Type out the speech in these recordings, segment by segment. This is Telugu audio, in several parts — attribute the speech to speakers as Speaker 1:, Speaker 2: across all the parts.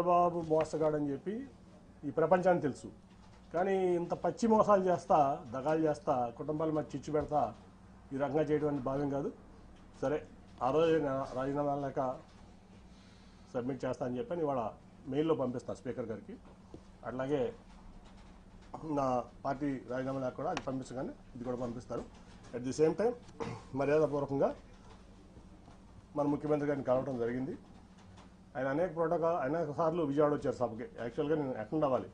Speaker 1: చంద్రబాబు మోసగాడని చెప్పి ఈ ప్రపంచానికి తెలుసు. కానీ ఇంత పచ్చి మోసాలు చేస్తా, దగాలు చేస్తా, కుటుంబాల మధ్య చిచ్చు పెడతా ఈ రకంగా చేయడం అనేది భావ్యం కాదు. సరే, ఆ రోజు రాజీనామా లేక సబ్మిట్ చేస్తా అని చెప్పి ఇవాళ మెయిల్లో పంపిస్తాను స్పీకర్ గారికి. అట్లాగే నా పార్టీ రాజీనామా లేక కూడా అది పంపించగానే ఇది కూడా పంపిస్తారు. అట్ ది సేమ్ టైం మర్యాదపూర్వకంగా మన ముఖ్యమంత్రి గారిని కలవడం జరిగింది. ఆయన అనేక సార్లు విజయవాడ వచ్చారు సభకి. యాక్చువల్గా నేను అటెండ్ అవ్వాలి,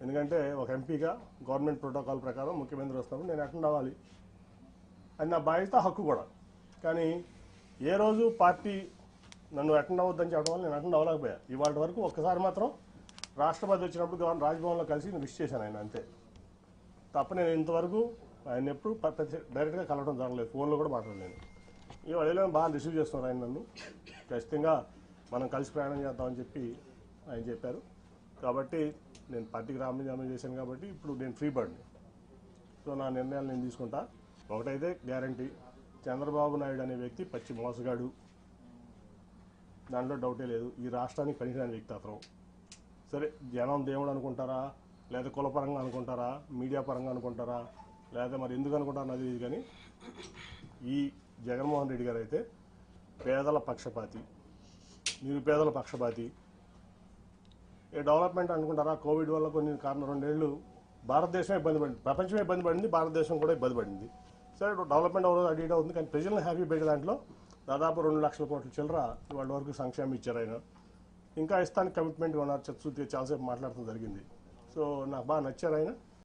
Speaker 1: ఎందుకంటే ఒక ఎంపీగా గవర్నమెంట్ ప్రోటోకాల్ ప్రకారం ముఖ్యమంత్రి వస్తాము, నేను అటెండ్ అవ్వాలి. అది నా బాధ్యత, హక్కు కూడా. కానీ ఏ రోజు పార్టీ నన్ను అటెండ్ అవ్వద్దని చెప్పడం వల్ల నేను అటెండ్ అవ్వలేకపోయా. ఇవాళ వరకు ఒక్కసారి మాత్రం రాష్ట్రపతి వచ్చినప్పుడు రాజ్భవన్లో కలిసి నేను విష్ చేశాను ఆయన, అంతే తప్ప నేను ఇంతవరకు ఆయన ఎప్పుడు డైరెక్ట్గా కలవడం జరగలేదు, ఫోన్లో కూడా మాట్లాడలేదు. ఇవాళ వెళ్ళాను, బాగా రిసీవ్ చేస్తున్నారు ఆయన నన్ను. ఖచ్చితంగా మనం కలిసి ప్రయాణం చేద్దామని చెప్పి ఆయన చెప్పారు. కాబట్టి నేను పార్టీకి రాజీనామా చేశాను కాబట్టి ఇప్పుడు నేను ఫ్రీ బర్డ్ని. సో నా నిర్ణయాలు నేను తీసుకుంటా. ఒకటైతే గ్యారంటీ, చంద్రబాబు నాయుడు అనే వ్యక్తి పచ్చి మోసగాడు, దాంట్లో డౌటే లేదు. ఈ రాష్ట్రానికి పనికిరాని వ్యక్తి అతను. సరే, జనం దేవుడు అనుకుంటారా, లేదా కులపరంగా అనుకుంటారా, మీడియా పరంగా అనుకుంటారా, లేదా మరి ఎందుకు అనుకుంటారో అది కానీ ఈ జగన్మోహన్ రెడ్డి గారు అయితే పేదల పక్షపాతి, నిరుపేదల పక్షపాతి. ఏ డెవలప్మెంట్ అనుకుంటారా, కోవిడ్ వల్ల కొన్ని కారణం 2 ఏళ్ళు భారతదేశమే ఇబ్బంది పడింది, ప్రపంచమే ఇబ్బంది పడింది, భారతదేశం కూడా ఇబ్బంది పడింది. సరే, డెవలప్మెంట్ అవ్వదు, అటు ఇటు అవుతుంది, కానీ ప్రజలను హ్యాపీ పెట్టే దాంట్లో దాదాపు 2 లక్షల కోట్ల చిల్లర వాళ్ళ వరకు సంక్షేమం ఇచ్చారు ఆయన. ఇంకా ఇస్తానికి కమిట్మెంట్గా ఉన్నారు, చాలాసేపు మాట్లాడటం జరిగింది. సో నాకు బాగా నచ్చారు ఆయన.